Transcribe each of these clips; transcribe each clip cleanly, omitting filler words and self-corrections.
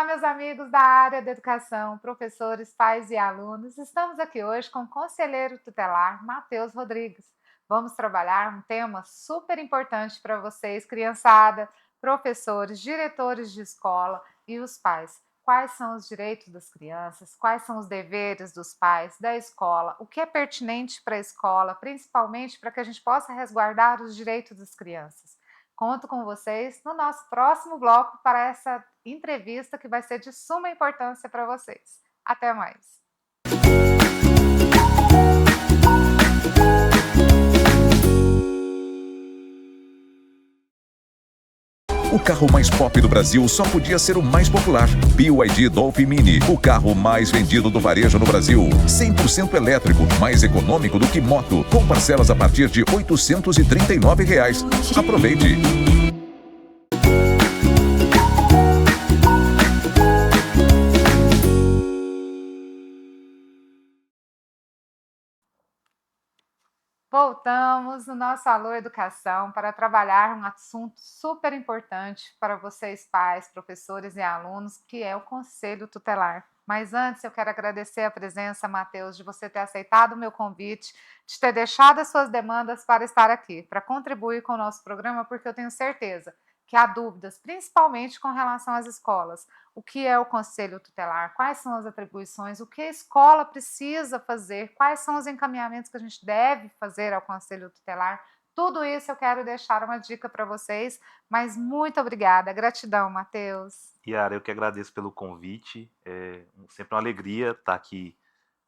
Olá, meus amigos da área da educação, professores, pais e alunos. Estamos aqui hoje com o conselheiro tutelar, Matheus Rodrigues. Vamos trabalhar um tema super importante para vocês, criançada, professores, diretores de escola e os pais. Quais são os direitos das crianças? Quais são os deveres dos pais, da escola? O que é pertinente para a escola, principalmente para que a gente possa resguardar os direitos das crianças? Conto com vocês no nosso próximo bloco para essa entrevista que vai ser de suma importância para vocês. Até mais. O carro mais pop do Brasil só podia ser o mais popular. BYD Dolphin Mini, o carro mais vendido do varejo no Brasil. 100% elétrico, mais econômico do que moto, com parcelas a partir de R$ 839. Aproveite! Voltamos no nosso Alô Educação para trabalhar um assunto super importante para vocês, pais, professores e alunos, que é o Conselho Tutelar. Mas antes eu quero agradecer a presença, Matheus, de você ter aceitado o meu convite, de ter deixado as suas demandas para estar aqui, para contribuir com o nosso programa, porque eu tenho certeza que há dúvidas, principalmente com relação às escolas. O que é o Conselho Tutelar? Quais são as atribuições? O que a escola precisa fazer? Quais são os encaminhamentos que a gente deve fazer ao Conselho Tutelar? Tudo isso eu quero deixar uma dica para vocês, mas muito obrigada. Gratidão, Matheus. Yara, eu que agradeço pelo convite. É sempre uma alegria estar aqui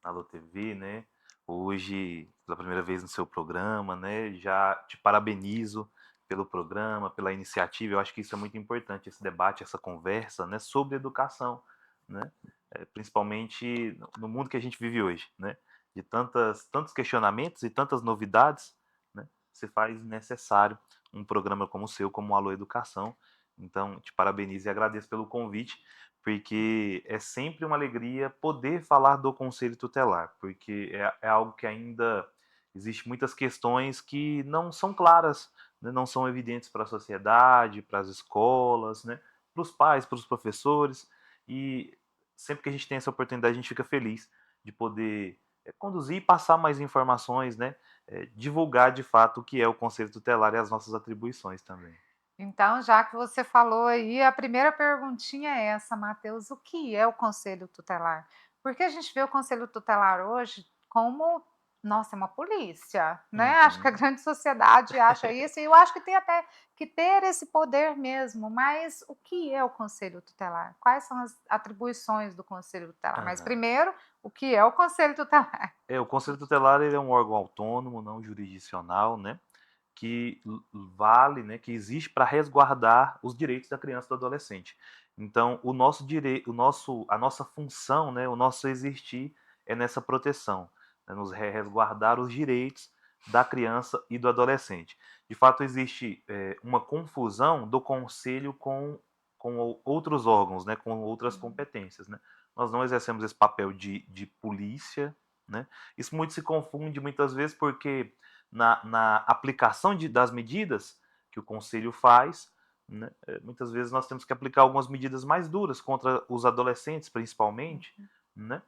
na Alô TV, né? Hoje, pela primeira vez no seu programa, né? Já te parabenizo pelo programa, pela iniciativa. Eu acho que isso é muito importante, esse debate, essa conversa, né? Sobre educação, né? Principalmente no mundo que a gente vive hoje, né? De tantos questionamentos e tantas novidades, né? Se faz necessário um programa como o seu, como o Alô Educação. Então, te parabenizo e agradeço pelo convite, porque é sempre uma alegria poder falar do Conselho Tutelar, porque é algo que ainda existe muitas questões que não são claras, né, não são evidentes para a sociedade, para as escolas, né, para os pais, para os professores, e sempre que a gente tem essa oportunidade, a gente fica feliz de poder conduzir e passar mais informações, né, divulgar de fato o que é o Conselho Tutelar e as nossas atribuições também. Então, já que você falou aí, a primeira perguntinha é essa, Matheus: o que é o Conselho Tutelar? Porque a gente vê o Conselho Tutelar hoje como, nossa, é uma polícia, né? Acho que a Uhum. grande sociedade acha isso, e eu acho que tem até que ter esse poder mesmo. Mas o que é o Conselho Tutelar? Quais são as atribuições do Conselho Tutelar? Mas Aham. primeiro, o que é o Conselho Tutelar? O Conselho Tutelar ele é um órgão autônomo, não jurisdicional, né, que vale, né, que existe para resguardar os direitos da criança e do adolescente. Então, a nossa função, né, o nosso existir é nessa proteção, né, nos resguardar os direitos da criança e do adolescente. De fato, existe uma confusão do conselho com outros órgãos, né, com outras competências, né. Nós não exercemos esse papel de polícia, né. Isso muito se confunde muitas vezes porque na aplicação das medidas que o Conselho faz, né, muitas vezes nós temos que aplicar algumas medidas mais duras contra os adolescentes, principalmente, né,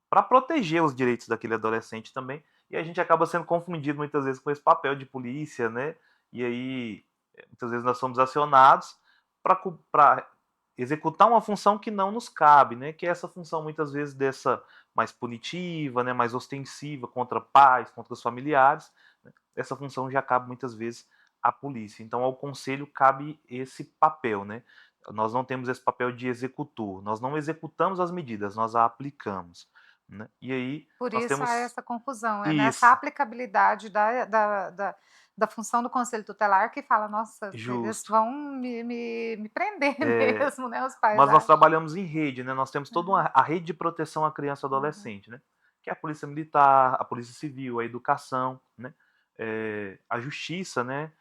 para proteger os direitos daquele adolescente também. E a gente acaba sendo confundido muitas vezes com esse papel de polícia, né? E aí, muitas vezes nós somos acionados para executar uma função que não nos cabe, né? Que é essa função muitas vezes dessa mais punitiva, né? Mais ostensiva contra pais, contra os familiares, né? Essa função já cabe muitas vezes à polícia. Então, ao conselho cabe esse papel, né? Nós não temos esse papel de executor, nós não executamos as medidas, nós a aplicamos, né? E aí Por nós isso há temos essa confusão, é nessa isso, aplicabilidade da função do conselho tutelar que fala: "Nossa, eles justo. vão me prender É, mesmo", né, os pais mas nós acham. trabalhamos em rede, né? Nós temos toda a rede de proteção à criança e ao Uhum, adolescente, né? Que é a polícia militar, a polícia civil, a educação, né? A justiça, né?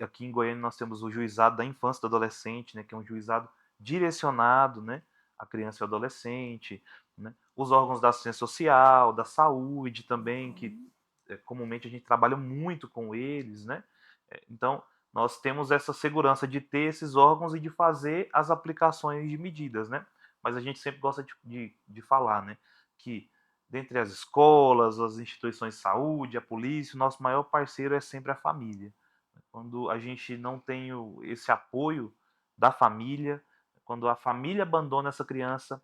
Aqui em Goiânia nós temos o juizado da infância e do adolescente, né? Que é um juizado direcionado, né? À criança e ao adolescente, né? Os órgãos da assistência social, da saúde também, que uhum. comumente a gente trabalha muito com eles, né? Então nós temos essa segurança de ter esses órgãos e de fazer as aplicações de medidas, né? Mas a gente sempre gosta de falar, né? Que dentre as escolas, as instituições de saúde, a polícia, o nosso maior parceiro é sempre a família. Quando a gente não tem esse apoio da família, quando a família abandona essa criança,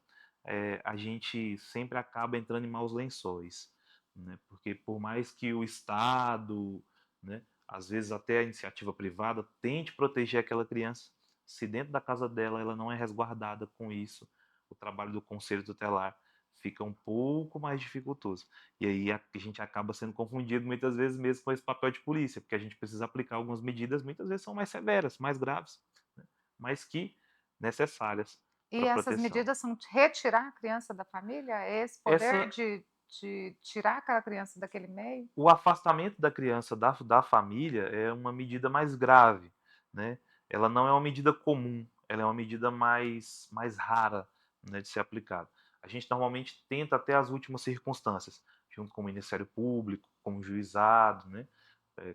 a gente sempre acaba entrando em maus lençóis, né? Porque por mais que o Estado, né, às vezes até a iniciativa privada tente proteger aquela criança, se dentro da casa dela ela não é resguardada com isso, o trabalho do conselho tutelar fica um pouco mais dificultoso. E aí a gente acaba sendo confundido muitas vezes mesmo com esse papel de polícia, porque a gente precisa aplicar algumas medidas, muitas vezes são mais severas, mais graves, né? Mas que necessárias E para essas proteção. medidas são retirar a criança da família? É esse poder Essa, de tirar aquela criança daquele meio? o afastamento da criança da família é uma medida mais grave, né? Ela não é uma medida comum, ela é uma medida mais rara, né, de ser aplicada. A gente normalmente tenta até as últimas circunstâncias, junto com o Ministério Público, com o juizado, né,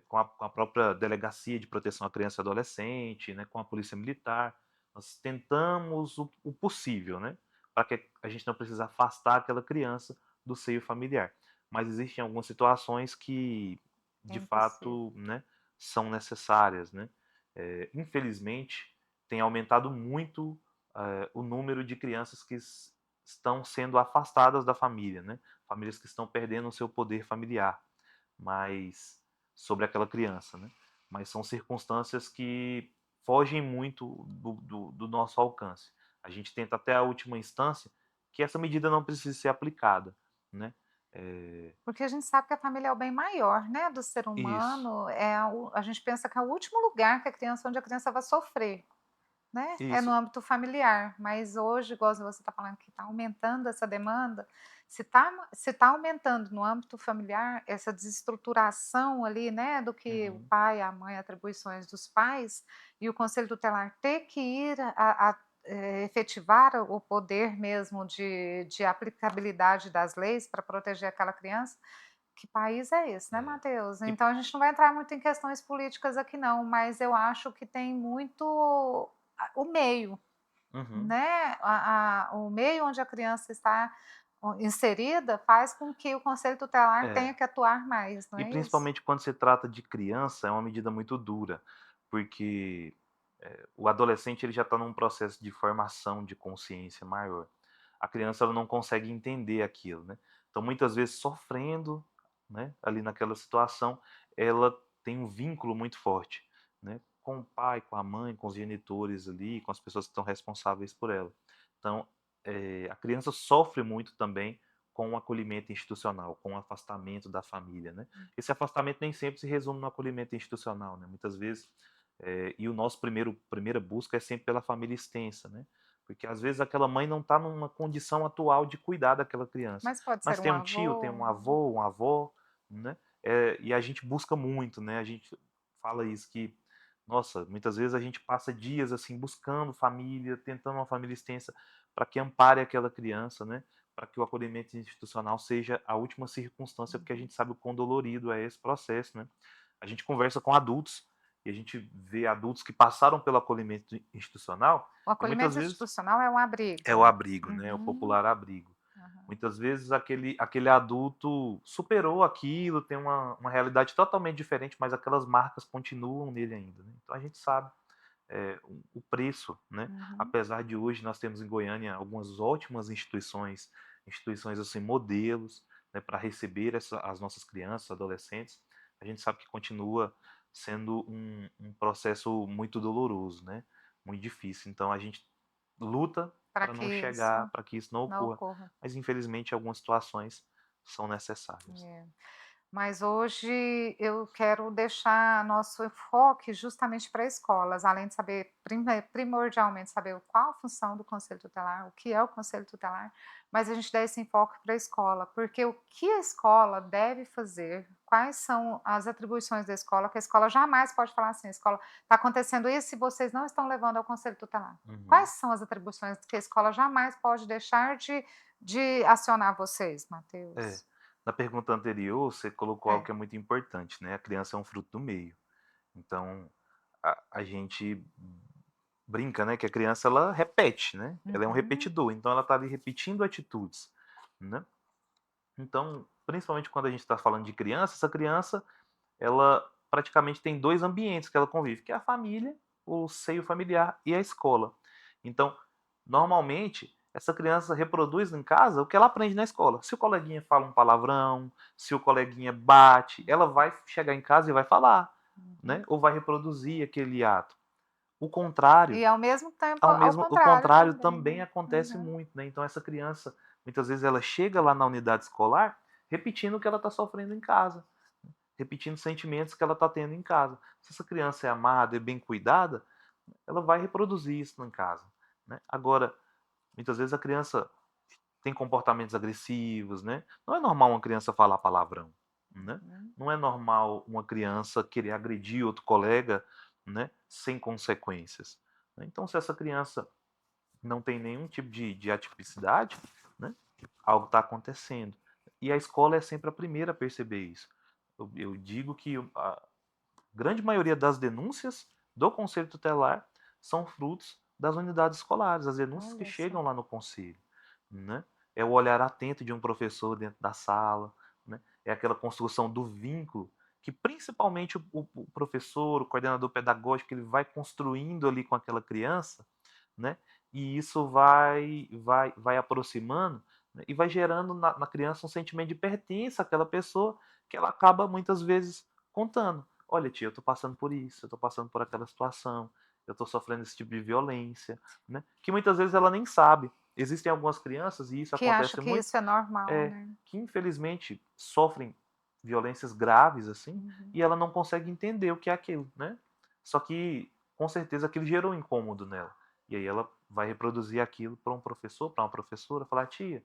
com a própria Delegacia de Proteção à Criança e Adolescente, né, com a Polícia Militar. Nós tentamos o possível, né, para que a gente não precise afastar aquela criança do seio familiar. Mas existem algumas situações que, É de impossível. fato, né, são necessárias, né? Infelizmente, tem aumentado muito o número de crianças que estão sendo afastadas da família, né? Famílias que estão perdendo o seu poder familiar, mas sobre aquela criança, né? Mas são circunstâncias que fogem muito do nosso alcance. A gente tenta até a última instância que essa medida não precise ser aplicada, né? É, Porque a gente sabe que a família é o bem maior, né, do ser isso, humano, a gente pensa que é o último lugar que a criança onde a criança vai sofrer, né, é no isso. âmbito familiar, mas hoje, igual você está falando que está aumentando essa demanda, se tá aumentando no âmbito familiar, essa desestruturação ali, né, do que o Uhum. pai, a mãe, atribuições dos pais, e o conselho tutelar ter que ir efetivar o poder mesmo de aplicabilidade das leis para proteger aquela criança, que país é esse, né, É. Matheus? E Então a gente não vai entrar muito em questões políticas aqui não, mas eu acho que tem muito o meio, uhum. né, o meio onde a criança está inserida faz com que o conselho tutelar É. tenha que atuar mais, não E é isso? principalmente quando se trata de criança, é uma medida muito dura, porque, o adolescente ele já está num processo de formação de consciência maior. A criança ela não consegue entender aquilo, né. Então muitas vezes sofrendo, né, ali naquela situação, ela tem um vínculo muito forte, né, com o pai, com a mãe, com os genitores ali, com as pessoas que estão responsáveis por ela. Então, a criança sofre muito também com o acolhimento institucional, com o afastamento da família, né. Esse afastamento nem sempre se resume no acolhimento institucional, né, muitas vezes, e o nosso primeira busca é sempre pela família extensa, né, porque às vezes aquela mãe não está numa condição atual de cuidar daquela criança, Mas pode mas ser um tem um tio, tem avô, um avô, uma avó, né, e a gente busca muito, né, a gente fala isso que, nossa, muitas vezes a gente passa dias, assim, buscando família, tentando uma família extensa para que ampare aquela criança, né, para que o acolhimento institucional seja a última circunstância, porque a gente sabe o quão dolorido é esse processo, né. A gente conversa com adultos e a gente vê adultos que passaram pelo acolhimento institucional o e muitas acolhimento vezes institucional é um é o abrigo. abrigo, né, o Uhum, popular abrigo. aham. Muitas vezes aquele adulto superou aquilo, tem uma realidade totalmente diferente, mas aquelas marcas continuam nele ainda, né. Então a gente sabe, o preço, né. Uhum. Apesar de hoje nós temos em Goiânia algumas ótimas instituições, assim, modelos, né, para receber as nossas crianças, adolescentes, a gente sabe que continua sendo um processo muito doloroso, né, muito difícil. Então a gente luta Para para que não chegar, isso para que isso não não ocorra, ocorra. mas infelizmente algumas situações são necessárias. É. Mas hoje eu quero deixar nosso enfoque justamente para escolas, além de saber, primordialmente, saber qual a função do conselho tutelar, o que é o conselho tutelar, mas a gente dá esse enfoque para a escola, porque o que a escola deve fazer, quais são as atribuições da escola, que a escola jamais pode falar assim, a escola está acontecendo isso e vocês não estão levando ao conselho tutelar. Uhum. Quais são as atribuições que a escola jamais pode deixar de acionar vocês, É. Matheus? Na pergunta anterior, você colocou algo É. que é muito importante, né, a criança é um fruto do meio. Então, a gente brinca, né, que a criança ela repete, né? Ela é um Uhum. repetidor, então ela está ali repetindo atitudes, né? Então, principalmente quando a gente está falando de criança, essa criança ela praticamente tem dois ambientes que ela convive, que é a família, o seio familiar e a escola. Então, normalmente, essa criança reproduz em casa o que ela aprende na escola. Se o coleguinha fala um palavrão, se o coleguinha bate, ela vai chegar em casa e vai falar, né? Ou vai reproduzir aquele ato. O contrário, E ao mesmo tempo, ao o contrário contrário também, também né? acontece Uhum. muito, né? Então essa criança, muitas vezes ela chega lá na unidade escolar repetindo o que ela está sofrendo em casa, repetindo sentimentos que ela está tendo em casa. Se essa criança é amada e bem cuidada, ela vai reproduzir isso em casa, né? Agora, muitas vezes a criança tem comportamentos agressivos, né? Não é normal uma criança falar palavrão, né? Uhum. Não é normal uma criança querer agredir outro colega, né? Sem consequências. Então, se essa criança não tem nenhum tipo de atipicidade, né? Algo está acontecendo. E a escola é sempre a primeira a perceber isso. Eu digo que a grande maioria das denúncias do Conselho Tutelar são frutos das unidades escolares, as denúncias que Olha só. chegam lá no Conselho, né? É o olhar atento de um professor dentro da sala, né? É aquela construção do vínculo que principalmente o professor, o coordenador pedagógico, ele vai construindo ali com aquela criança, né? E isso vai aproximando, né? E vai gerando na criança um sentimento de pertença àquela pessoa que ela acaba muitas vezes contando. Olha, tia, eu estou passando por isso, eu estou passando por aquela situação, eu estou sofrendo esse tipo de violência, né? Que muitas vezes ela nem sabe. Existem algumas crianças, e isso Que acha acontece que muito, isso é normal, né? que infelizmente sofrem violências graves, assim, Uhum. e ela não consegue entender o que é aquilo, né? Só que, com certeza, aquilo gerou um incômodo nela. E aí ela vai reproduzir aquilo para um professor, para uma professora, falar, tia,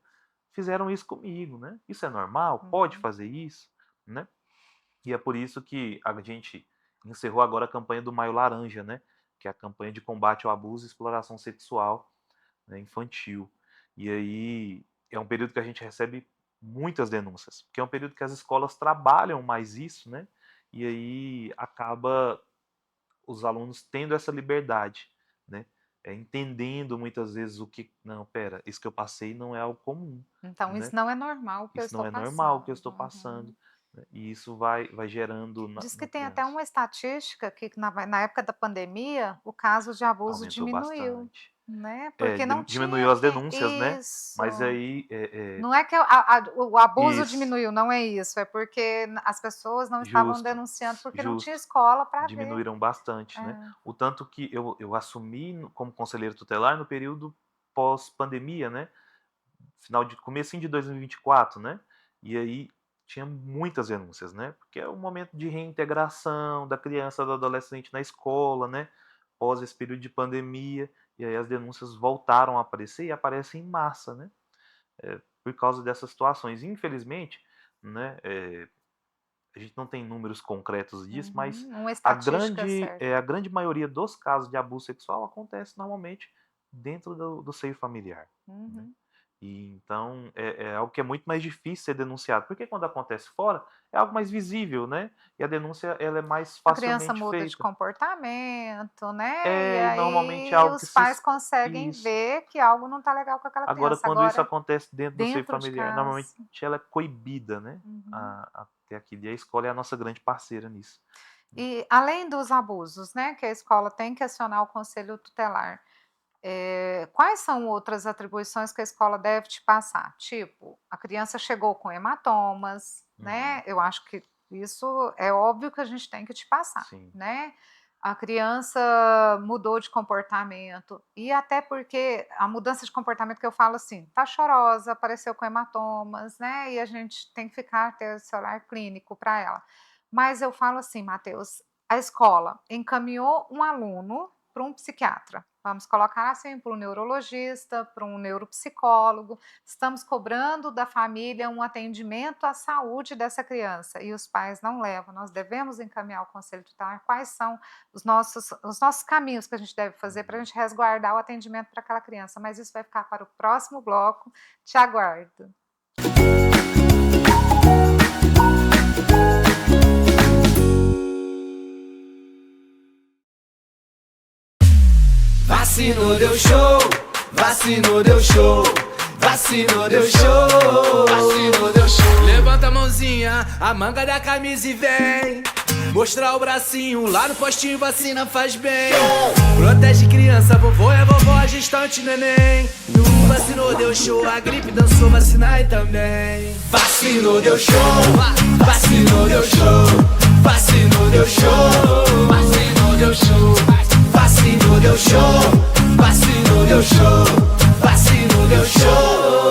fizeram isso comigo, né? Isso é normal? Pode Uhum. fazer isso, né? E é por isso que a gente encerrou agora a campanha do Maio Laranja, né? Que é a campanha de combate ao abuso e exploração sexual, né, infantil. E aí é um período que a gente recebe muitas denúncias, porque é um período que as escolas trabalham mais isso, né? E aí acaba os alunos tendo essa liberdade, né? Entendendo muitas vezes o que, não, pera, isso que eu passei não é algo comum, Então, né? isso não é normal o que eu Isso não estou é normal o que eu passando. estou Uhum. passando, né? E isso vai gerando Diz que na tem até criança. uma estatística que na época da pandemia, o caso de abuso Aumentou diminuiu, bastante. né, porque não tinha Diminuiu as quem denúncias, né? Mas isso. aí, Não é que o abuso isso, diminuiu, não é isso, é porque as pessoas não estavam justo, denunciando, porque não tinha justo. escola para ver. Diminuíram bastante, né? É. O tanto que eu assumi como conselheiro tutelar no período pós-pandemia, né? Comecinho de 2024, né? E aí tinha muitas denúncias, né? Porque é um momento de reintegração da criança, do adolescente na escola, né? Pós esse período de pandemia, e aí as denúncias voltaram a aparecer e aparecem em massa, né? Por causa dessas situações. Infelizmente, né? A gente não tem números concretos disso, mas Uhum, uma estatística certa. a grande maioria dos casos de abuso sexual acontece normalmente dentro do seio familiar, né? Uhum. E então é algo que é muito mais difícil ser denunciado, porque quando acontece fora é algo mais visível, né? E a denúncia ela é mais A criança facilmente muda de feita. comportamento, né, e E normalmente é aí algo que os se pais conseguem isso. ver que algo não está legal com aquela Agora, criança. quando isso Agora, acontece dentro do seio dentro de familiar, normalmente casa. ela é coibida, né? Uhum. Até aqui. E a escola é a nossa grande parceira nisso. E além dos abusos, né, que a escola tem que acionar o conselho tutelar, quais são outras atribuições que a escola deve te passar? Tipo, a criança chegou com hematomas, Uhum, né, eu acho que isso é óbvio que a gente tem que te passar, sim. né. A criança mudou de comportamento, e até porque a mudança de comportamento que eu falo assim, tá chorosa, apareceu com hematomas, né, e a gente tem que ter esse olhar clínico para ela. Mas eu falo assim, Matheus, a escola encaminhou um aluno para um psiquiatra. Vamos colocar assim, para um neurologista, para um neuropsicólogo. Estamos cobrando da família um atendimento à saúde dessa criança e os pais não levam. Nós devemos encaminhar ao conselho tutelar quais são os nossos caminhos que a gente deve fazer para a Uhum. gente resguardar o atendimento para aquela criança. Mas isso vai ficar para o próximo bloco. Te aguardo. Vacinou, deu show. Vacinou, deu show. Vacinou, deu show. Vacinou, deu show. Levanta a mãozinha, a manga da camisa e vem mostrar o bracinho, lá no postinho vacina faz bem. Protege criança, vovô é vovó, gestante, neném. No vacinou, deu show, a gripe dançou, vacinai também. Vacinou, deu show. Vacinou, deu show. Vacinou, deu show. Vacinou, deu show. Vacinou, deu show. Vacinou, deu show. Vacinou, deu show.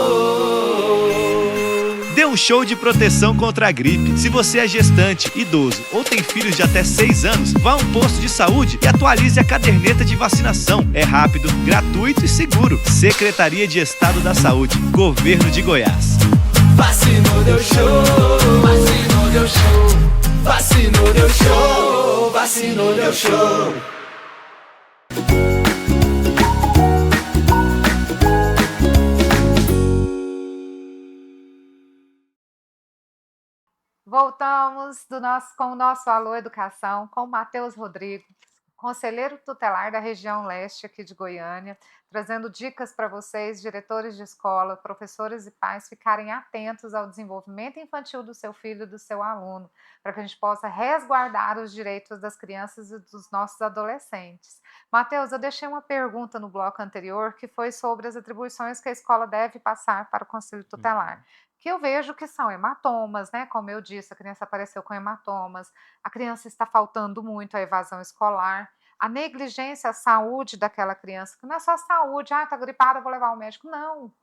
Dê um show de proteção contra a gripe. Se você é gestante, idoso ou tem filhos de até 6 anos, vá a um posto de saúde e atualize a caderneta de vacinação. É rápido, gratuito e seguro. Secretaria de Estado da Saúde, Governo de Goiás. Vacinou, deu show. Vacinou, deu show. Vacinou, deu show. Vacinou, deu show. Voltamos com o nosso Alô Educação, com o Matheus Rodrigo, conselheiro tutelar da região leste aqui de Goiânia, trazendo dicas para vocês, diretores de escola, professores e pais, ficarem atentos ao desenvolvimento infantil do seu filho e do seu aluno, para que a gente possa resguardar os direitos das crianças e dos nossos adolescentes. Matheus, eu deixei uma pergunta no bloco anterior, que foi sobre as atribuições que a escola deve passar para o Conselho Tutelar, que eu vejo que são hematomas, né? Como eu disse, a criança apareceu com hematomas, a criança está faltando muito à evasão escolar, a negligência à saúde daquela criança, que não é só saúde, tá gripada, vou levar ao médico. Não,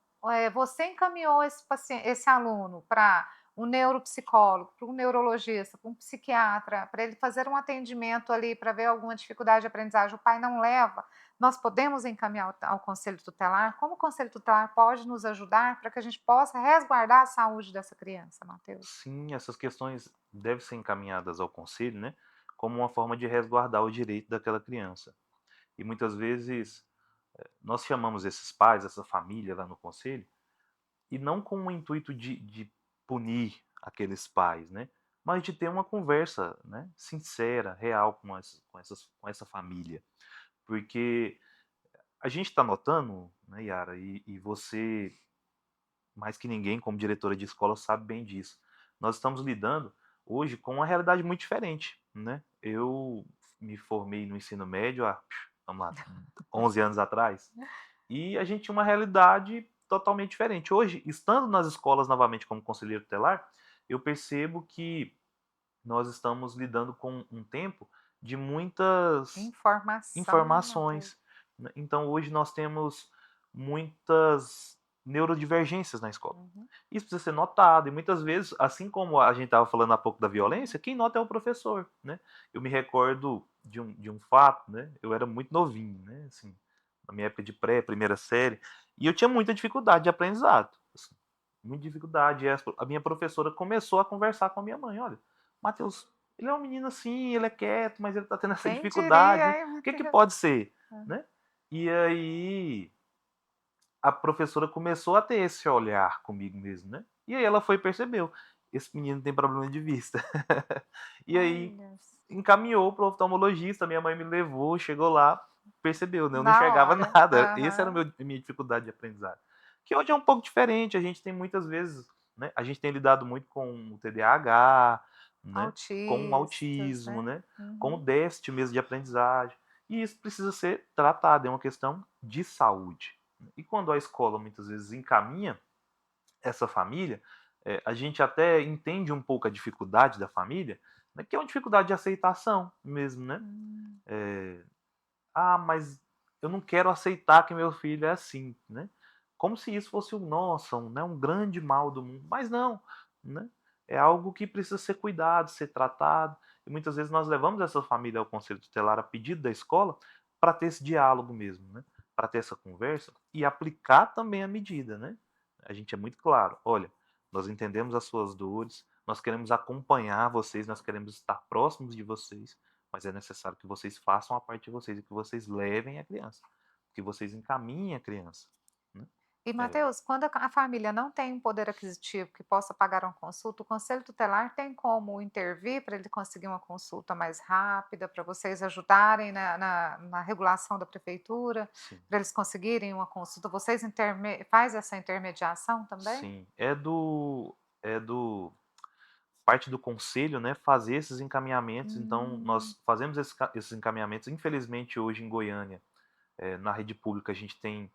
você encaminhou esse aluno para um neuropsicólogo, para um neurologista, para um psiquiatra, para ele fazer um atendimento ali, para ver alguma dificuldade de aprendizagem, o pai não leva, nós podemos encaminhar ao Conselho Tutelar? Como o Conselho Tutelar pode nos ajudar para que a gente possa resguardar a saúde dessa criança, Matheus? Sim, essas questões devem ser encaminhadas ao conselho, né, como uma forma de resguardar o direito daquela criança. E muitas vezes nós chamamos esses pais, essa família lá no conselho, e não com o intuito de punir aqueles pais, né, mas de ter uma conversa, né, sincera, real com essa família. Porque a gente está notando, né, Yara, e você, mais que ninguém, como diretora de escola, sabe bem disso. Nós estamos lidando hoje com uma realidade muito diferente, né? Eu me formei no ensino médio há, vamos lá, 11 anos atrás, e a gente tinha uma realidade totalmente diferente. Hoje, estando nas escolas novamente como conselheiro tutelar, eu percebo que nós estamos lidando com um tempo de muitas informações. Né? Então, hoje nós temos muitas neurodivergências na escola. Isso precisa ser notado, e muitas vezes, assim como a gente estava falando há pouco da violência, quem nota é o professor. Né? Eu me recordo de um fato, né? Eu era muito novinho, né? Assim, na minha época de primeira série, e eu tinha muita dificuldade de aprendizado. Assim, muita dificuldade. E a minha professora começou a conversar com a minha mãe, olha, Matheus, ele é um menino assim, ele é quieto, mas ele está tendo essa dificuldade. O que pode ser? Né? E aí a professora começou a ter esse olhar comigo mesmo, né? E aí ela foi e percebeu, esse menino tem problema de vista. E aí encaminhou para o oftalmologista, minha mãe me levou, chegou lá, percebeu, né? Eu não enxergava nada. Essa era a minha dificuldade de aprendizado. Que hoje é um pouco diferente, a gente tem muitas vezes, né? A gente tem lidado muito com o TDAH, né? Com o autismo, né? Com o déficit mesmo de aprendizagem. E isso precisa ser tratado, é uma questão de saúde. E quando a escola muitas vezes encaminha essa família, a gente até entende um pouco a dificuldade da família, né? Que é uma dificuldade de aceitação mesmo, né? Mas eu não quero aceitar que meu filho é assim, né? Como se isso fosse um grande mal do mundo. Mas não, né? É algo que precisa ser cuidado, ser tratado. E muitas vezes nós levamos essa família ao Conselho Tutelar a pedido da escola para ter esse diálogo mesmo, né? Para ter essa conversa e aplicar também a medida, né? A gente é muito claro, olha, nós entendemos as suas dores, nós queremos acompanhar vocês, nós queremos estar próximos de vocês, mas é necessário que vocês façam a parte de vocês e que vocês levem a criança, que vocês encaminhem a criança. Né? E, É, Matheus, quando a família não tem um poder aquisitivo que possa pagar uma consulta, o conselho tutelar tem como intervir para ele conseguir uma consulta mais rápida, para vocês ajudarem na regulação da prefeitura, sim, para eles conseguirem uma consulta? Vocês faz essa intermediação também? sim. É do parte do conselho, né, fazer esses encaminhamentos. Então, Hum, nós fazemos esses encaminhamentos. Infelizmente, hoje em Goiânia, na rede pública, a gente tem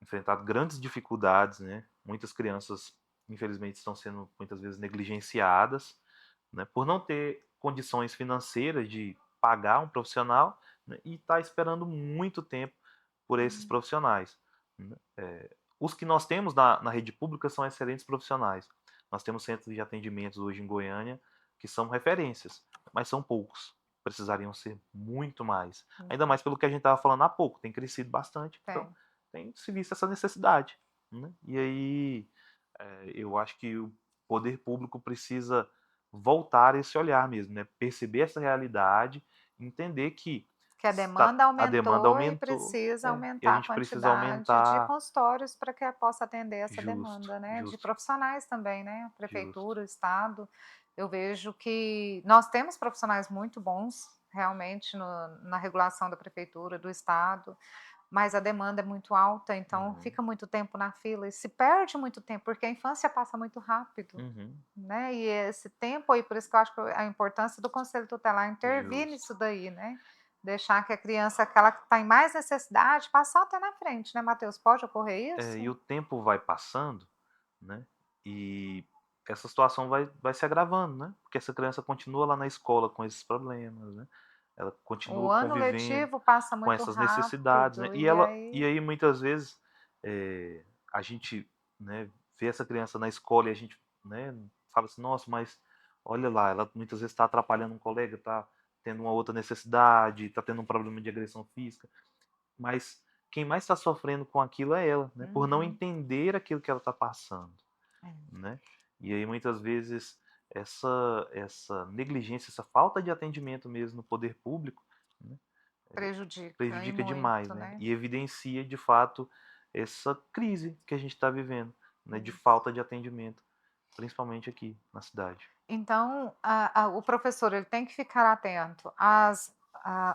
enfrentado grandes dificuldades, né? Muitas crianças, infelizmente, estão sendo muitas vezes negligenciadas, né, por não ter condições financeiras de pagar um profissional, né, e estar esperando muito tempo por esses hum, profissionais, né. Os que nós temos na rede pública são excelentes profissionais. Nós temos centros de atendimentos hoje em Goiânia que são referências, mas são poucos. Precisariam ser muito mais. Ainda mais pelo que a gente estava falando há pouco, tem crescido bastante, então tem. tem se visto essa necessidade, né? E aí eu acho que o poder público precisa voltar esse olhar mesmo, né? Perceber essa realidade, entender que Que a demanda a demanda aumentou e aumentou, precisa e a aumentar a gente precisa quantidade de aumentar. consultórios para que possa atender essa Justo, demanda, né, de justo, profissionais também, né, justo. prefeitura, estado. Eu vejo que nós temos profissionais muito bons, realmente, na regulação da prefeitura, do estado, mas a demanda é muito alta, então Uhum, fica muito tempo na fila e se perde muito tempo, porque a infância passa muito rápido, uhum, né, e esse tempo aí, por isso que eu acho que a importância do conselho tutelar intervir justo. nisso daí, né, deixar que a criança, aquela que está em mais necessidade, passar até na frente, né, Matheus, pode ocorrer E isso? o tempo vai passando, né? E essa situação vai se agravando, né? Porque essa criança continua lá na escola com esses problemas, né? Ela O continua ano convivendo letivo passa com muito essas necessidades, né? rápido e E aí aí muitas vezes a gente, né, vê essa criança na escola e a gente, né, fala assim, nossa, mas olha lá, ela muitas vezes está atrapalhando um colega, está tendo uma outra necessidade, está tendo um problema de agressão física, mas quem mais está sofrendo com aquilo é ela, né? Por não uhum, entender aquilo que ela está passando, é, né? E aí muitas vezes essa negligência, essa falta de atendimento mesmo no poder público, né, prejudica e prejudica demais, muito, né? né. E evidencia de fato essa crise que a gente está vivendo, né? De Isso. falta de atendimento, principalmente aqui na cidade. Então, o professor ele tem que ficar atento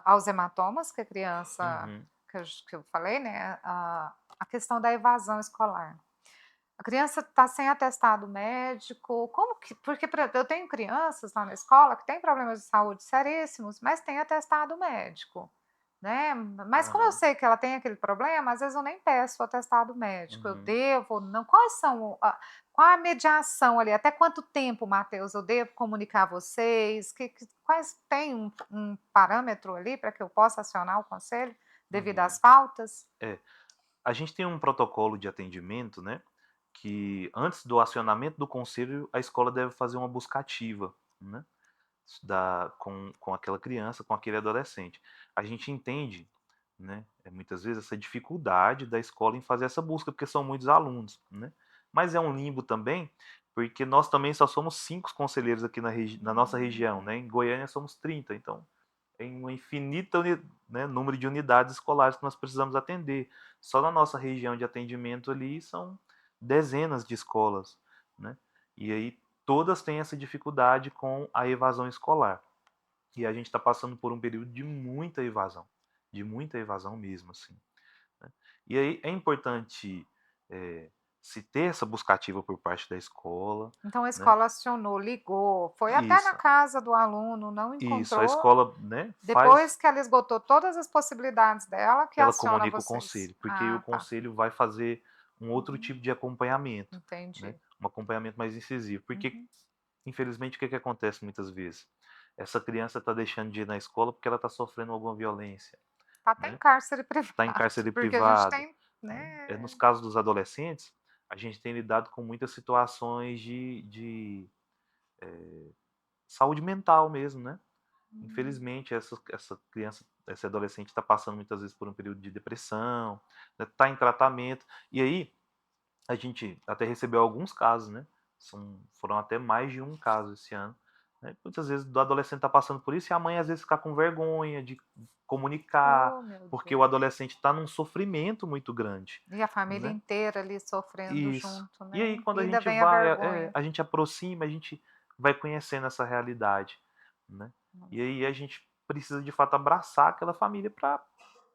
aos hematomas que a criança, Uhum, que eu falei, né, a questão da evasão escolar. A criança está sem atestado médico, como que porque eu tenho crianças lá na escola que têm problemas de saúde seríssimos, mas têm atestado médico, né, mas como eu aham, sei que ela tem aquele problema, às vezes eu nem peço o atestado médico, eu uhum. devo, não quais são qual a mediação ali, até quanto tempo, Matheus, eu devo comunicar a vocês, quais tem um parâmetro ali para que eu possa acionar o conselho devido às Uhum. faltas? É, a gente tem um protocolo de atendimento, né? Que antes do acionamento do conselho, a escola deve fazer uma busca ativa, né? Com aquela criança, com aquele adolescente. A gente entende, né? Muitas vezes essa dificuldade da escola em fazer essa busca, porque são muitos alunos, né? Mas é um limbo também, porque nós também só somos 5 conselheiros aqui na nossa região, né? Em Goiânia somos 30, então tem uma infinita né, número de unidades escolares que nós precisamos atender. Só na nossa região de atendimento ali são dezenas de escolas, né? E aí todas têm essa dificuldade com a evasão escolar. E a gente está passando por um período de muita evasão mesmo, assim, né? E aí é importante se ter essa busca ativa por parte da escola, Então a né? escola acionou, ligou, foi até na Isso, casa do aluno, não isso, a encontrou, escola, né, depois faz. que ela esgotou todas as possibilidades dela, que Ela aciona comunica o vocês. conselho, porque o Ah, tá. conselho vai fazer um outro Uhum, tipo de acompanhamento, né? entendi. Um acompanhamento mais incisivo. Porque, Uhum. infelizmente, o que acontece muitas vezes? Essa criança está deixando de ir na escola porque ela está sofrendo alguma violência, Tá até em né? cárcere Está em privado, cárcere porque a gente privado, tem, né? Nos né. casos dos adolescentes, a gente tem lidado com muitas situações de saúde mental mesmo, né? Hum, Infelizmente, essa criança, esse adolescente está passando muitas vezes por um período de depressão, está em tratamento, e aí a gente até recebeu alguns casos, né? Foram até mais de um caso esse ano, né? Muitas vezes o adolescente está passando por isso e a mãe às vezes fica com vergonha de comunicar, Oh, meu porque o Deus. adolescente está num sofrimento muito grande, E a família né? inteira ali sofrendo Isso. junto, E aí né. quando E a ainda gente vem a vai, vergonha. a gente aproxima, a gente vai conhecendo essa realidade, né? E Nossa. aí a gente precisa de fato abraçar aquela família para,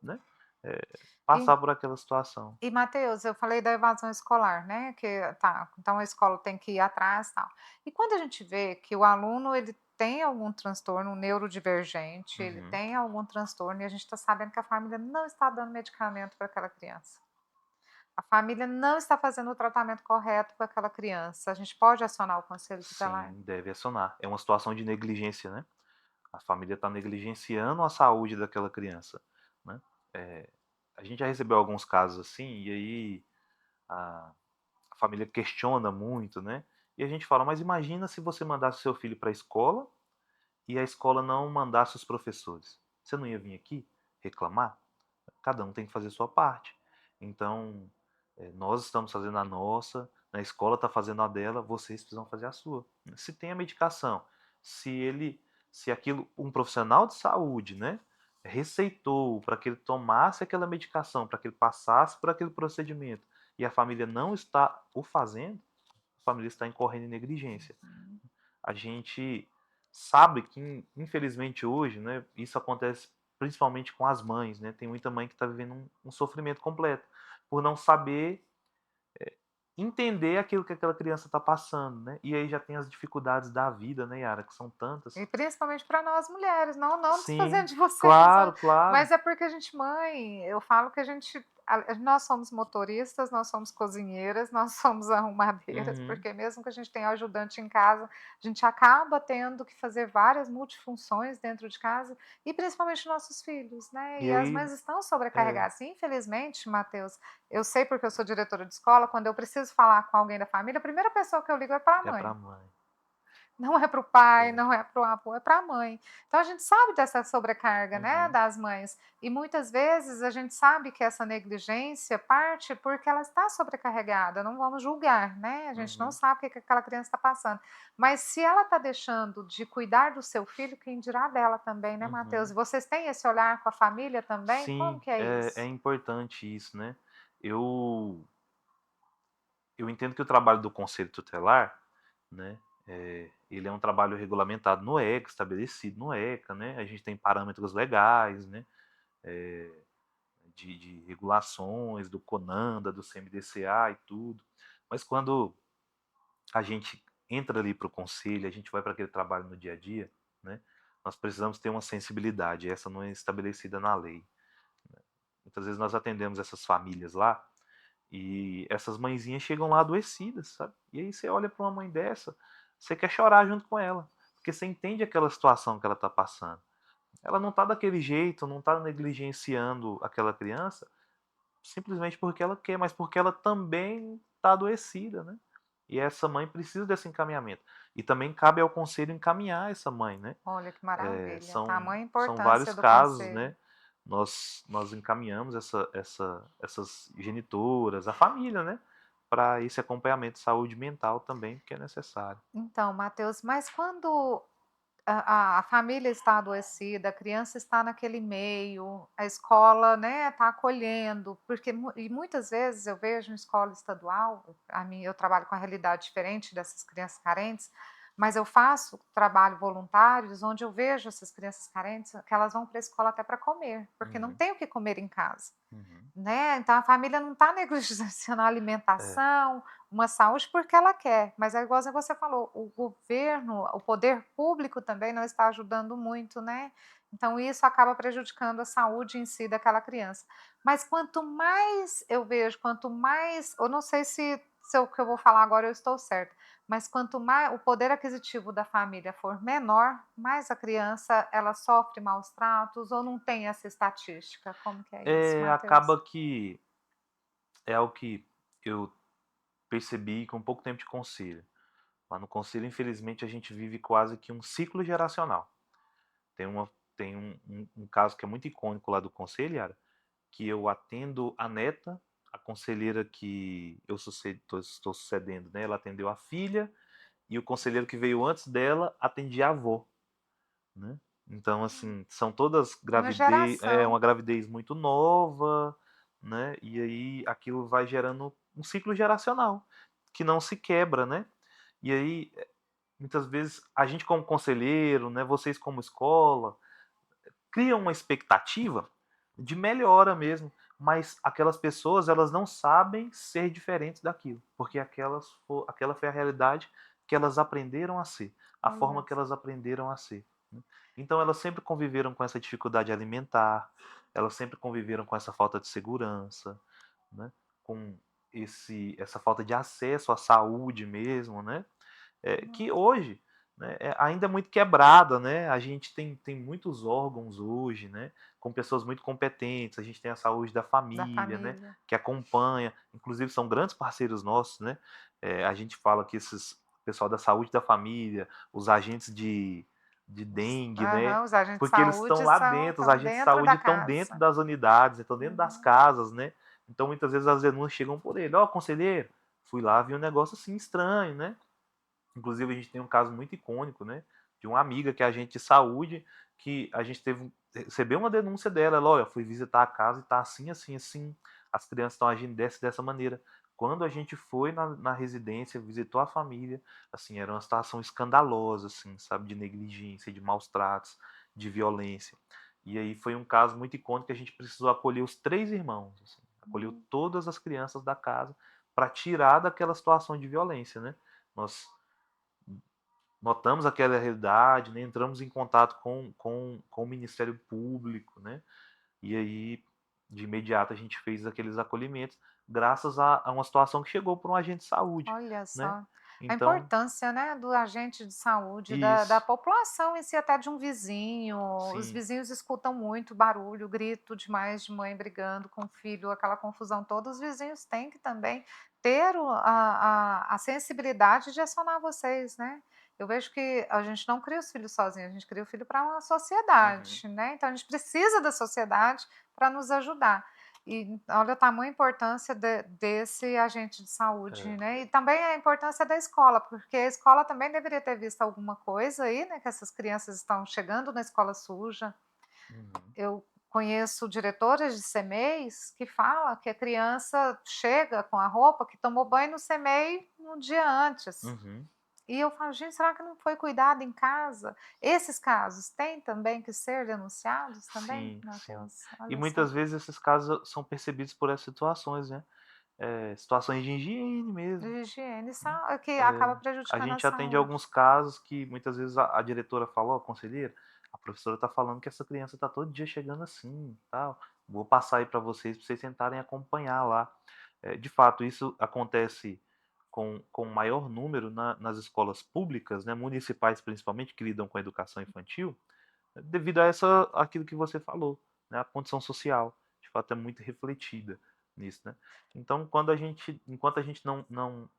né, E passar por aquela situação. e Matheus, eu falei da evasão escolar, né, que tá, então a escola tem que ir atrás, tal. E quando a gente vê que o aluno ele tem algum transtorno neurodivergente, ele Uhum. tem algum transtorno e a gente está sabendo que a família não está dando medicamento para aquela criança. A família não está fazendo o tratamento correto com aquela criança. A gente pode acionar o conselho tutelar? Sim, deve acionar. É uma situação de negligência, né? A família está negligenciando a saúde daquela criança, né? É, a gente já recebeu alguns casos assim, e aí a, a família questiona muito, né? E a gente fala, mas imagina se você mandasse seu filho para a escola e a escola não mandasse os professores. Você não ia vir aqui reclamar? Cada um tem que fazer a sua parte. Então, nós estamos fazendo a nossa, a escola está fazendo a dela, vocês precisam fazer a sua. Se tem a medicação, se ele, se aquilo, um profissional de saúde, né, receitou para que ele tomasse aquela medicação, para que ele passasse por aquele procedimento, e a família não está o fazendo, a família está incorrendo em negligência. Uhum. A gente sabe que, infelizmente, hoje, né, isso acontece principalmente com as mães, né? Tem muita mãe que está vivendo um sofrimento completo por não saber entender aquilo que aquela criança está passando, né? E aí já tem as dificuldades da vida, né, Yara, que são tantas. E principalmente para nós mulheres, não desfazendo Sim, de vocês, claro, claro. mas é porque a gente mãe, eu falo que a gente nós somos motoristas, nós somos cozinheiras, nós somos arrumadeiras, Uhum. porque mesmo que a gente tenha ajudante em casa, a gente acaba tendo que fazer várias multifunções dentro de casa, e principalmente nossos filhos, né, E e as aí, mães estão é, sobrecarregadas. E infelizmente, Matheus, eu sei porque eu sou diretora de escola, quando eu preciso falar com alguém da família, a primeira pessoa que eu ligo é para a é pra mãe. mãe. Não é para o pai, É. não é para o avô, é para a mãe. Então a gente sabe dessa sobrecarga, né, Uhum. das mães. E muitas vezes a gente sabe que essa negligência parte porque ela está sobrecarregada, não vamos julgar, né? A gente não Uhum. sabe o que que aquela criança está passando. Mas se ela está deixando de cuidar do seu filho, quem dirá dela também, né, Matheus? Uhum. Vocês têm esse olhar com a família também? Como Sim, que é é isso? importante isso, né? Eu, eu entendo que o trabalho do conselho tutelar, né, ele é um trabalho regulamentado no ECA, estabelecido no ECA, né? A gente tem parâmetros legais, né, é, de regulações do CONANDA, do CMDCA e tudo. Mas quando a gente entra ali para o conselho, a gente vai para aquele trabalho no dia a dia, né? Nós precisamos ter uma sensibilidade, essa não é estabelecida na lei. Muitas vezes nós atendemos essas famílias lá e essas mãezinhas chegam lá adoecidas, sabe? E aí você olha para uma mãe dessa, você quer chorar junto com ela, porque você entende aquela situação que ela está passando. Ela não está daquele jeito, não está negligenciando aquela criança simplesmente porque ela quer, mas porque ela também está adoecida, né? E essa mãe precisa desse encaminhamento. E também cabe ao conselho encaminhar essa mãe, né? Olha que maravilha, tamanha São importância vários do casos, conselho. né? Nós encaminhamos essas genitoras, a família, né? Para esse acompanhamento de saúde mental também, que é necessário. Então, Matheus, mas quando a família está adoecida, a criança está naquele meio, a escola, né, está acolhendo, porque e muitas vezes eu vejo em escola estadual, eu trabalho com a realidade diferente dessas crianças carentes, mas eu faço trabalho voluntários onde eu vejo essas crianças carentes que elas vão para a escola até para comer, porque não Uhum, tem o que comer em casa. uhum. Né, então a família não está negligenciando a É, alimentação, uma saúde, porque ela quer, mas é igualzinho você falou, o governo, o poder público também não está ajudando muito, né, então isso acaba prejudicando a saúde em si daquela criança. Mas quanto mais eu vejo, quanto mais eu não sei se o que eu vou falar agora eu estou certa, mas quanto mais o poder aquisitivo da família for menor, mais a criança ela sofre maus tratos ou não tem essa estatística, como que é isso, Matheus? acaba que é algo que eu percebi com pouco tempo de conselho. Lá no conselho, infelizmente, a gente vive quase que um ciclo geracional. Tem, uma, tem um caso que é muito icônico lá do conselho, Yara, que eu atendo a neta, a conselheira que eu estou sucedendo, né? Ela atendeu a filha e o conselheiro que veio antes dela atendia a avó, né? Então, assim, são todas Uma gravidez, geração. uma gravidez muito nova, né? E aí aquilo vai gerando um ciclo geracional que não se quebra, né? E aí, muitas vezes, a gente como conselheiro, né, vocês como escola, criam uma expectativa de melhora mesmo, mas aquelas pessoas, elas não sabem ser diferentes daquilo, porque aquela foi a realidade que elas aprenderam a ser, a forma Olha que elas aprenderam a ser, né? Então elas sempre conviveram com essa dificuldade alimentar, elas sempre conviveram com essa falta de segurança, né? Com essa falta de acesso à saúde mesmo, né? Que hoje, né, ainda é muito quebrada, né? A gente tem muitos órgãos hoje, né, com pessoas muito competentes. A gente tem a saúde da da família, né, família. que acompanha, inclusive são grandes parceiros nossos, né? A gente fala que esses pessoal da saúde da família, os agentes de dengue, né? Os agentes de Porque eles estão saúde lá dentro, os estão agentes de dentro da saúde estão dentro casa. das unidades, estão dentro das Uhum. casas, né? Então muitas vezes as denúncias chegam por ele, ó, conselheiro, fui lá, vi um negócio assim estranho, né? Inclusive, a gente tem um caso muito icônico, né? De uma amiga que é agente de saúde, que a gente recebeu uma denúncia dela. Ela, olha, fui visitar a casa e tá assim, assim, assim. As crianças estão agindo dessa maneira. Quando a gente foi na residência, visitou a família, assim, era uma situação escandalosa, assim, sabe? De negligência, de maus tratos, de violência. E aí foi um caso muito icônico que a gente precisou acolher os 3 irmãos, assim, acolheu todas as crianças da casa para tirar daquela situação de violência, né? Nós notamos aquela realidade, né? Entramos em contato com o Ministério Público, né? E aí, de imediato, a gente fez aqueles acolhimentos, graças a uma situação que chegou por um agente de saúde, Olha né? só, a Então, importância, né, do agente de saúde, da isso, população em si, até de um vizinho. Os sim, vizinhos escutam muito barulho, grito demais de mãe brigando com o filho, aquela confusão toda. Os vizinhos têm que também ter a sensibilidade de acionar vocês, né? Eu vejo que a gente não cria os filhos sozinhos, a gente cria o filho para uma uhum, sociedade, né? Então a gente precisa da sociedade para nos ajudar. E olha a tamanha importância desse agente de saúde, é, né? E também a importância da escola, porque a escola também deveria ter visto alguma coisa aí, né? Que essas crianças estão chegando na escola suja. uhum, Eu conheço diretoras de CMEs que falam que a criança chega com a roupa que tomou banho no CMEI um dia antes. uhum, E eu falo: "Gente, será que não foi cuidado em casa?". Esses casos têm também que ser denunciados também, sim, sim. Matheus? E Olha só. muitas vezes esses casos são percebidos por essas situações, né? Situações de higiene De mesmo. higiene, que É, acaba a prejudicando a gente atende saúde. alguns casos que muitas vezes a diretora fala, ó, conselheiro, a professora tá falando que essa criança tá todo dia chegando assim, tal. Vou passar aí para vocês tentarem acompanhar lá. De fato, isso acontece com maior número nas escolas públicas, né, municipais principalmente, que lidam com a educação infantil, devido a aquilo que você falou, né, a condição social, de fato é muito refletida nisso, né. Então, enquanto a gente não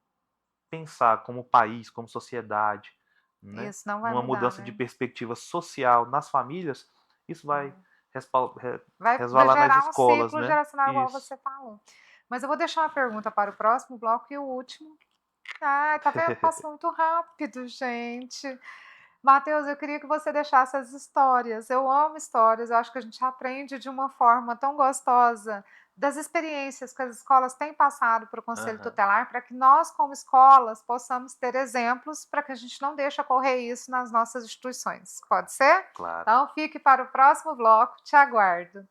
pensar como país, como sociedade, né, Isso não vai numa mudar, mudança de né. perspectiva social nas famílias, isso vai Vai resvalar nas gerar um escolas, ciclo né? geracional igual Isso. você falou. Mas eu vou deixar uma pergunta para o próximo bloco e o último. Ai, tá vendo? Passou muito rápido, gente. Matheus, eu queria que você deixasse as histórias. Eu amo histórias, eu acho que a gente aprende de uma forma tão gostosa das experiências que as escolas têm passado para o Conselho Aham, Tutelar, para que nós, como escolas, possamos ter exemplos para que a gente não deixe ocorrer isso nas nossas instituições. Pode ser? claro. Então, fique para o próximo bloco, te aguardo.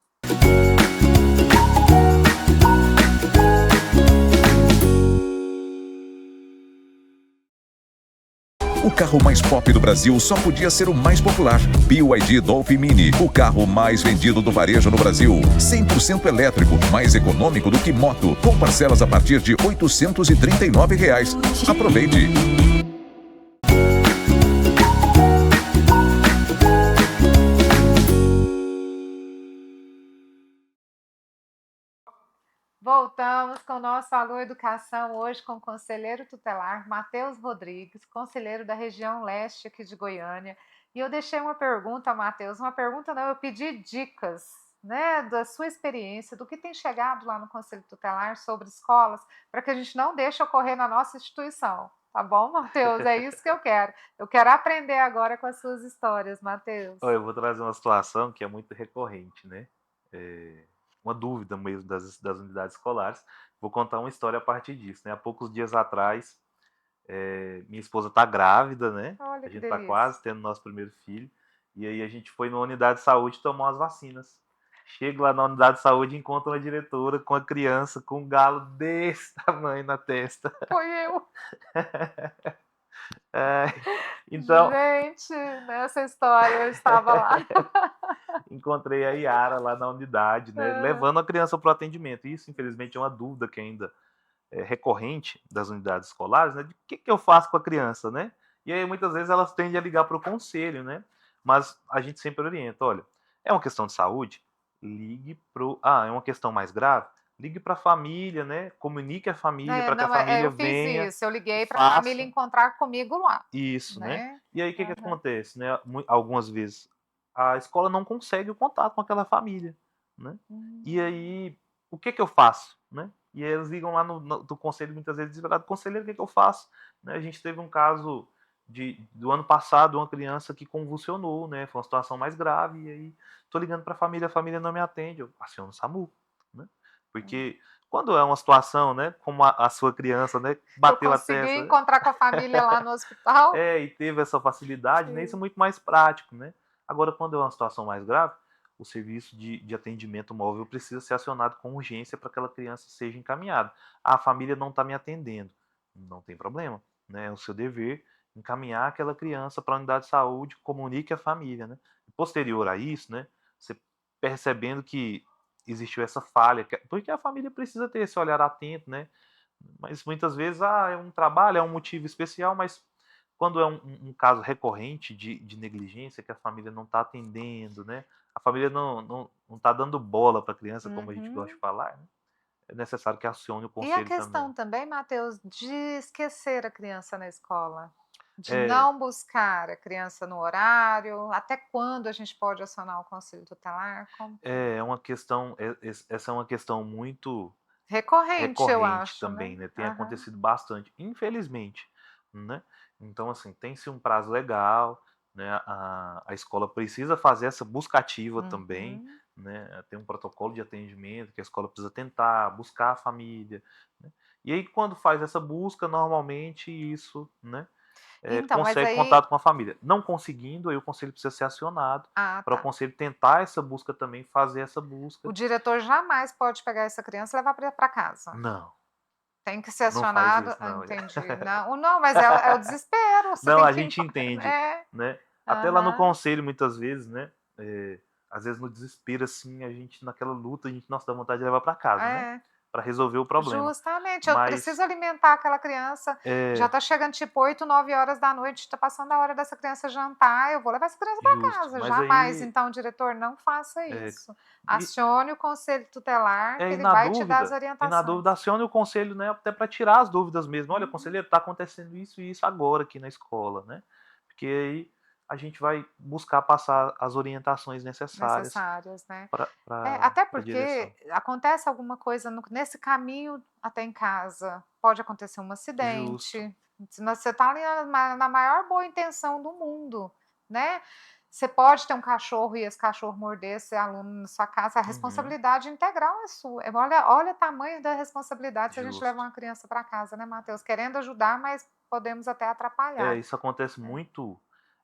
O carro mais pop do Brasil só podia ser o mais popular. BYD Dolphin Mini, o carro mais vendido do varejo no Brasil. 100% elétrico, mais econômico do que moto, com parcelas a partir de R$ 839. Aproveite! Voltamos com o nosso Alô Educação, hoje com o conselheiro tutelar Matheus Rodrigues, conselheiro da região leste aqui de Goiânia. E eu deixei uma pergunta, Matheus, uma pergunta não, eu pedi dicas, né, da sua experiência, do que tem chegado lá no Conselho Tutelar sobre escolas, para que a gente não deixe ocorrer na nossa instituição. Tá bom, Matheus? É isso que eu quero. Eu quero aprender agora com as suas histórias, Matheus. Olha, eu vou trazer uma situação que é muito recorrente, né? Uma dúvida mesmo das unidades escolares. Vou contar uma história a partir disso, né? Há poucos dias atrás, minha esposa está grávida, né? Olha A que gente está delícia. quase tendo nosso primeiro filho. E aí a gente foi numa unidade de saúde tomar as vacinas. Chego lá na unidade de saúde e encontro uma diretora com a criança com um galo desse tamanho na testa. Foi eu. É, então, Gente, nessa história eu estava lá. encontrei a Yara lá na unidade, né? Ah. Levando a criança para o atendimento. Isso, infelizmente, é uma dúvida que ainda é recorrente das unidades escolares, né? De o que eu faço com a criança, né? E aí, muitas vezes, elas tendem a ligar para o conselho, né? Mas a gente sempre orienta, olha, é uma questão de saúde, ligue pro... Ah, é uma questão mais grave? Ligue para a família, né? Comunique a família para que a Não, família eu fiz venha. isso. Eu liguei para a Faça família encontrar comigo lá, isso, né? né? E aí, o que Aham. acontece, né? Algumas vezes a escola não consegue o contato com aquela família, né? E aí, o que eu faço, né? E aí eles ligam lá do conselho, muitas vezes, desesperado, conselheiro, o que eu faço? Né? A gente teve um caso do ano passado, uma criança que convulsionou, né? Foi uma situação mais grave, e aí tô ligando para a família não me atende, eu aciono o SAMU, né? Porque quando é uma situação, né, como a sua criança, né, bateu a consegui testa, encontrar com a família lá no hospital. e teve essa facilidade, né, Sim. isso é muito mais prático, né? Agora, quando é uma situação mais grave, o serviço de atendimento móvel precisa ser acionado com urgência para que aquela criança seja encaminhada. A família não está me atendendo, não tem problema, né? É o seu dever encaminhar aquela criança para a unidade de saúde, comunique a família, né? Posterior a isso, né, você percebendo que existiu essa falha, porque a família precisa ter esse olhar atento, né? Mas muitas vezes, é um trabalho, é um motivo especial, mas quando é um caso recorrente de negligência, que a família não está atendendo, né? A família não está dando bola para a criança, como a gente gosta de falar, né? É necessário que acione o E a conselho questão também. também, Matheus, de esquecer a criança na escola, de É, não buscar a criança no horário, até quando a gente pode acionar o conselho tutelar? Como que é? é uma questão, essa é uma questão muito Recorrente, eu recorrente acho, né? também, né? Tem Aham. acontecido bastante, infelizmente, né? Então, assim, tem-se um prazo legal, né? A escola precisa fazer essa busca ativa também, Uhum. né? Tem um protocolo de atendimento que a escola precisa tentar buscar a família, né? E aí, quando faz essa busca, normalmente isso, né, Então, mas consegue aí contato com a família. Não conseguindo, aí o conselho precisa ser acionado para o tá. conselho tentar essa busca também, fazer essa busca. O diretor jamais pode pegar essa criança e levar para casa. Não, Tem que ser não faz acionado. isso, não. Entendi. Não, mas é o desespero. Você Não, tem a que. gente entende, É. né? Até lá no Aham. conselho, muitas vezes, né? Às vezes no desespero, assim, a gente naquela luta, a gente, nossa, dá vontade de levar para casa, né? É. Para resolver o problema. Justamente, eu Mas, preciso alimentar aquela criança. Já é tá chegando tipo 8, 9 horas da noite, tá passando a hora dessa criança jantar, eu vou levar essa criança para justo. casa. Mas Jamais, aí, então, diretor, não faça é, isso. e, Acione o conselho tutelar, que e ele na vai te dar as dúvida, orientações. acione o conselho, né? Até para tirar as dúvidas mesmo. Olha, Uhum. conselheiro, tá acontecendo isso e isso agora aqui na escola, né? Porque aí a gente vai buscar passar as orientações necessárias Necessárias, né? para Até a direção. porque acontece alguma coisa nesse caminho até em casa, pode acontecer um Justo. acidente, você está ali na maior boa intenção do mundo, né? Você pode ter um cachorro e esse cachorro morder esse aluno na sua casa, a Uhum. responsabilidade integral é sua. Olha o tamanho da responsabilidade se a gente leva Justo. uma criança para casa, né, Matheus? Querendo ajudar, mas podemos até atrapalhar. Isso acontece Né? muito,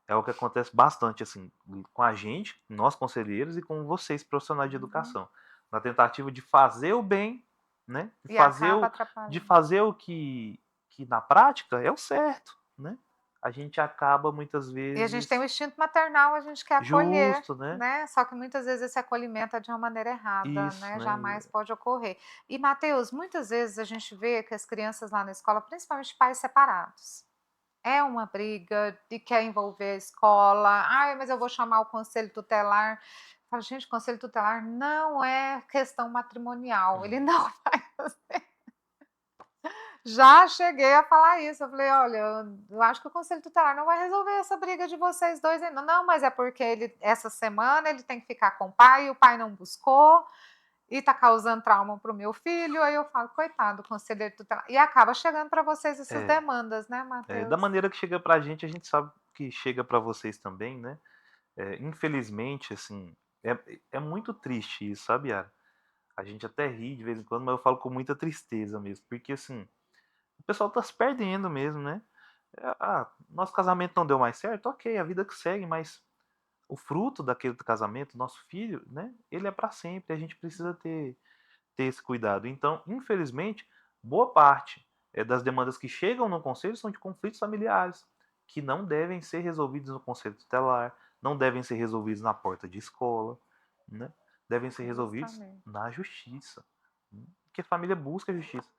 é o que acontece bastante, assim, com a gente, nós conselheiros, e com vocês, profissionais de Uhum. educação. Na tentativa de fazer o bem, né? E acaba De atrapalhando. fazer o que na prática é o certo, né? A gente acaba muitas E a gente tem vezes o instinto maternal, a gente quer acolher, justo, né? né, só que muitas vezes esse acolhimento é de uma maneira errada, Isso, né, né? jamais pode ocorrer. E Matheus, muitas vezes a gente vê que as crianças lá na escola, principalmente pais separados, é uma briga de quer envolver a escola, "Ai, mas eu vou chamar o conselho tutelar", falo: "Gente, o conselho tutelar não é questão matrimonial, ele não vai". Já cheguei a falar isso, eu falei: "Olha, eu acho que o conselho tutelar não vai resolver essa briga de vocês 2 ainda". "Não, mas é porque essa semana ele tem que ficar com o pai e o pai não buscou". e está causando trauma para o meu filho, aí eu falo, coitado, conselheiro tutelar. E acaba chegando para vocês essas É, demandas, né, da Matheus? maneira que chega pra gente, a gente sabe que chega para vocês também, né? Infelizmente, assim, é muito triste isso, sabe, Yara? A gente até ri de vez em quando, mas eu falo com muita tristeza mesmo, porque assim, o pessoal tá se perdendo mesmo, né? Nosso casamento não deu mais certo, ok, a vida que segue, mas o fruto daquele casamento, nosso filho, né? Ele é para sempre, a gente precisa ter esse cuidado. Então, infelizmente, boa parte das demandas que chegam no conselho são de conflitos familiares, que não devem ser resolvidos no conselho tutelar, não devem ser resolvidos na porta de escola, né? Devem ser resolvidos Justamente. na justiça, né? Porque a família busca a justiça.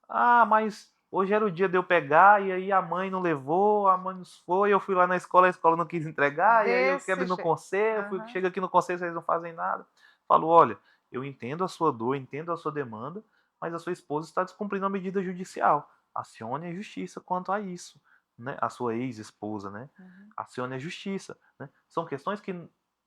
Ah, mas hoje era o dia de eu pegar e aí a mãe não levou, a mãe não foi, eu fui lá na escola, a escola não quis entregar, e aí eu quero Desse ir no jeito. conselho, Aham. chego aqui no conselho, vocês não fazem nada. Falo, olha, eu entendo a sua dor, entendo a sua demanda, mas a sua esposa está descumprindo a medida judicial. Acione a justiça quanto a isso, né? A sua ex-esposa, né? Uhum. Acione a justiça, né? São questões que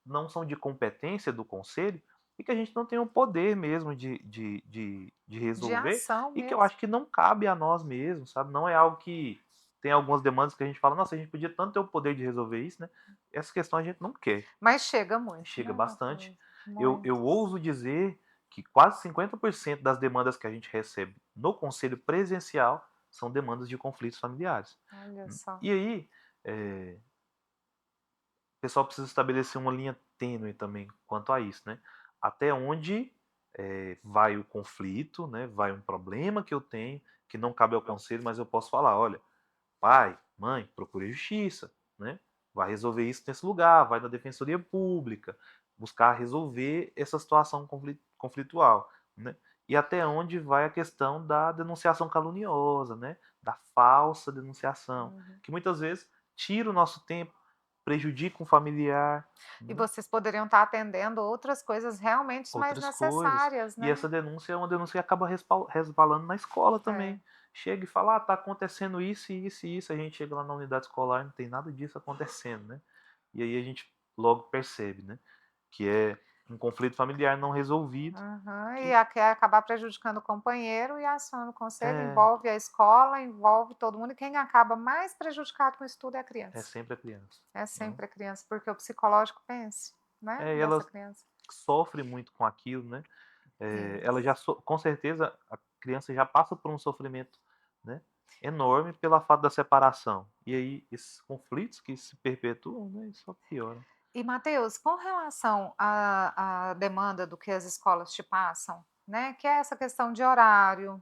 não são de competência do conselho e que a gente não tem o poder mesmo de De resolver ação e que eu mesmo. acho que não cabe a nós mesmos, sabe? Não é algo que tem algumas demandas que a gente fala, nossa, a gente podia tanto ter o poder de resolver isso, né? Essa questão a gente não quer. Mas chega muito, Chega né, bastante. Matheus? Eu Muitos. ouso dizer que quase 50% das demandas que a gente recebe no conselho presencial são demandas de conflitos familiares. Olha só. E aí, o pessoal precisa estabelecer uma linha tênue também quanto a isso, né? Até onde vai o conflito, né? Vai um problema que eu tenho, que não cabe ao conselho, mas eu posso falar, olha, pai, mãe, procure justiça, né? Vai resolver isso nesse lugar, vai na defensoria pública, buscar resolver essa situação conflitual, né? E até onde vai a questão da denunciação caluniosa, né? Da falsa denunciação, Uhum. que muitas vezes tira o nosso tempo, prejudica um familiar, E né? vocês poderiam estar atendendo outras coisas realmente mais Outras coisas. necessárias, E né? essa denúncia é uma denúncia que acaba resvalando na escola É. também. Chega e fala, tá acontecendo isso, isso e isso. A gente chega lá na unidade escolar, não tem nada disso acontecendo, né? E aí a gente logo percebe, né? Que é um conflito familiar não resolvido. Aham, e Que quer acabar prejudicando o companheiro e aciona o conselho, é, envolve a escola, envolve todo mundo, e quem acaba mais prejudicado com isso tudo é a é criança. sempre a criança. É Né? sempre a criança, porque o psicológico pense, né, E dessa ela criança. sofre muito com aquilo, né? Ela Isso. já, com certeza, a criança já passa por um sofrimento, né, enorme pela fato da separação. E aí, esses conflitos que se perpetuam, né, só pioram. E, Matheus, com relação à demanda do que as escolas te passam, né, que é essa questão de horário,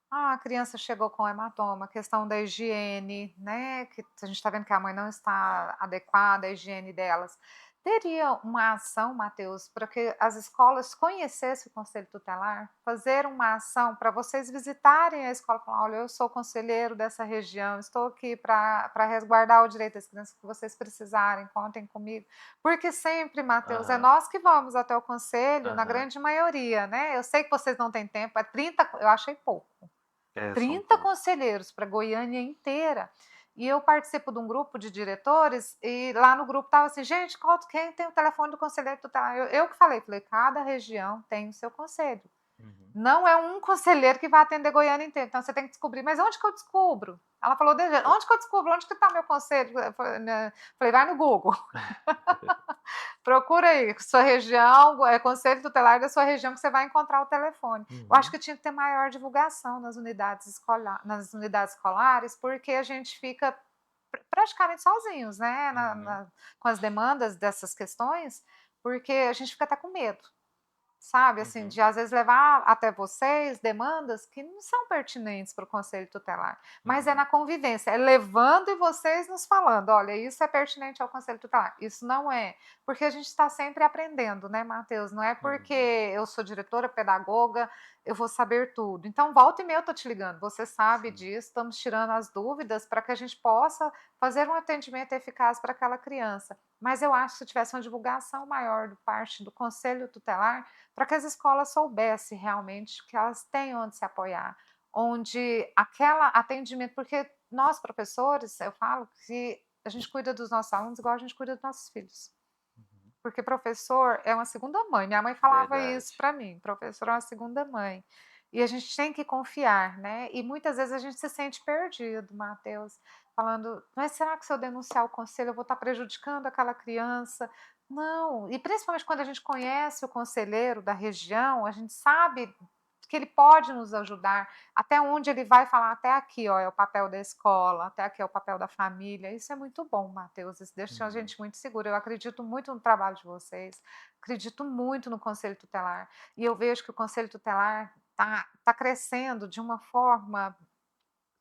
a criança chegou com hematoma, a questão da higiene, né, que a gente está vendo que a mãe não está adequada à higiene delas. Teria uma ação, Matheus, para que as escolas conhecessem o conselho tutelar? Fazer uma ação para vocês visitarem a escola e falar: olha, eu sou conselheiro dessa região, estou aqui para resguardar o direito das crianças que vocês precisarem, contem comigo. Porque sempre, Matheus, é Aham, nós que vamos até o conselho, na aham. grande maioria, né? Eu sei que vocês não têm tempo, é 30, eu achei pouco. São 30 poucos. conselheiros para Goiânia inteira. E eu participo de um grupo de diretores, e lá no grupo estava assim, gente, quem tem o telefone do conselheiro tutelar? Eu que falei, cada região tem o seu conselho. Uhum. Não é um conselheiro que vai atender Goiânia inteira, então você tem que descobrir, mas onde que eu descubro? Ela falou, onde que eu descubro? Onde que está meu conselho? Eu falei, vai no Google. Procura aí, sua região, conselho tutelar da sua região, que você vai encontrar o telefone. Eu acho Uhum. que tinha que ter maior divulgação nas unidades escolares, porque a gente fica praticamente sozinhos, né, Uhum. com as demandas dessas questões, porque a gente fica até com medo. Sabe, assim, Uhum. de às vezes levar até vocês demandas que não são pertinentes para o conselho tutelar, mas é Uhum. na convivência, é levando e vocês nos falando, olha, isso é pertinente ao conselho tutelar, isso não é, porque a gente está sempre aprendendo, né, Matheus? Não é porque Uhum. eu sou diretora, pedagoga, eu vou saber tudo. Então, volta e meia eu estou te ligando, você sabe Sim. disso, estamos tirando as dúvidas para que a gente possa fazer um atendimento eficaz para aquela criança. Mas eu acho que se tivesse uma divulgação maior do parte do conselho tutelar, para que as escolas soubessem realmente que elas têm onde se apoiar, onde aquela atendimento, porque nós professores, eu falo que a gente cuida dos nossos alunos igual a gente cuida dos nossos filhos. porque professor é uma segunda mãe. Minha mãe falava isso Verdade. para mim, professor é uma segunda mãe. E a gente tem que confiar, né? E muitas vezes a gente se sente perdido, Matheus, falando, mas será que se eu denunciar o conselho eu vou estar prejudicando aquela criança? Não, e principalmente quando a gente conhece o conselheiro da região, a gente sabe que ele pode nos ajudar, até onde ele vai falar, até aqui, ó, é o papel da escola, até aqui é o papel da família. Isso é muito bom, Matheus, isso deixa a Uhum. gente muito seguro. Eu acredito muito no trabalho de vocês, acredito muito no conselho tutelar, e eu vejo que o conselho tutelar tá crescendo de uma forma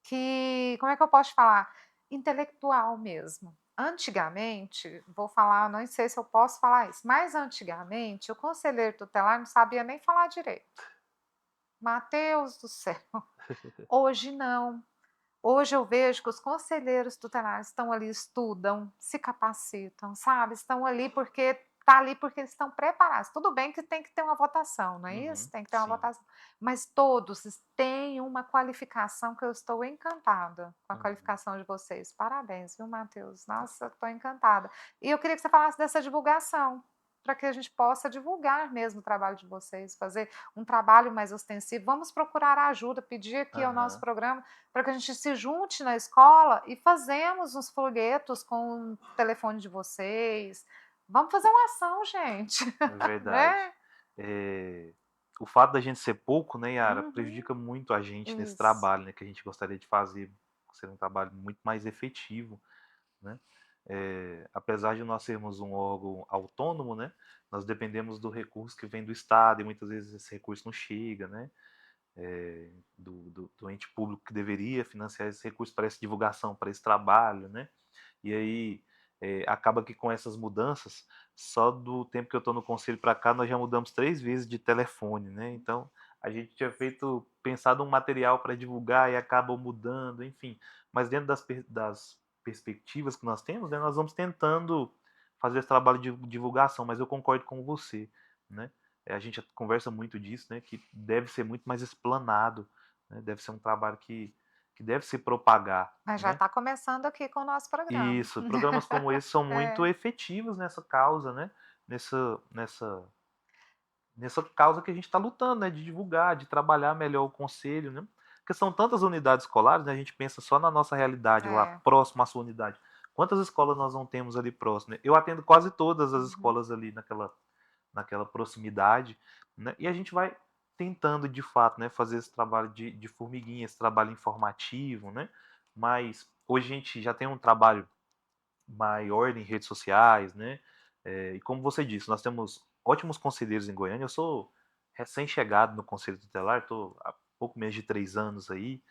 que, como é que eu posso te falar? Intelectual mesmo. Antigamente, vou falar, não sei se eu posso falar isso, mas antigamente o conselheiro tutelar não sabia nem falar direito. Mateus do céu, hoje não. Hoje eu vejo que os conselheiros tutelares estão ali, estudam, se capacitam, sabe, estão ali porque tá ali porque eles estão preparados. Tudo bem que tem que ter uma votação, não é isso? Uhum. Tem que ter uma Sim. votação, mas todos têm uma qualificação que eu estou encantada com a Uhum. qualificação de vocês. Parabéns, viu, Matheus? Nossa, estou encantada. E eu queria que você falasse dessa divulgação, para que a gente possa divulgar mesmo o trabalho de vocês, fazer um trabalho mais ostensivo. Vamos procurar ajuda, pedir aqui ao nosso Aham. programa para que a gente se junte na escola e fazemos uns folhetos com o telefone de vocês. Vamos fazer uma ação, gente, É verdade. né? Eh, o fato da gente ser pouco, né, Yara, Uhum, prejudica muito a gente nesse isso. trabalho, né, que a gente gostaria de fazer ser um trabalho muito mais efetivo, né. Apesar de nós sermos um órgão autônomo, né, nós dependemos do recurso que vem do Estado e muitas vezes esse recurso não chega, né, do ente público que deveria financiar esse recurso para essa divulgação, para esse trabalho, né. E aí, acaba que com essas mudanças, só do tempo que eu estou no conselho para cá, nós já mudamos 3 vezes de telefone, né, então a gente tinha pensado um material para divulgar e acabou mudando, enfim. Mas dentro das perspectivas que nós temos, né, nós vamos tentando fazer esse trabalho de divulgação, mas eu concordo com você, né. A gente conversa muito disso, né, que deve ser muito mais explanado, né, deve ser um trabalho que deve se propagar, Mas já né. está começando aqui com o nosso programa. Isso, programas como esse são muito É, efetivos nessa causa, né, nessa causa que a gente está lutando, né, de divulgar, de trabalhar melhor o conselho, né, porque são tantas unidades escolares, né, a gente pensa só na nossa realidade lá é. próximo à sua unidade. Quantas escolas nós não temos ali próximo, né? Eu atendo quase todas as Uhum. escolas ali naquela proximidade, né, e a gente vai tentando de fato, né, fazer esse trabalho de formiguinha, esse trabalho informativo, né, mas hoje a gente já tem um trabalho maior em redes sociais, né? E como você disse, nós temos ótimos conselheiros em Goiânia. Eu sou recém-chegado no Conselho Tutelar, estou há pouco menos de 3 anos aí,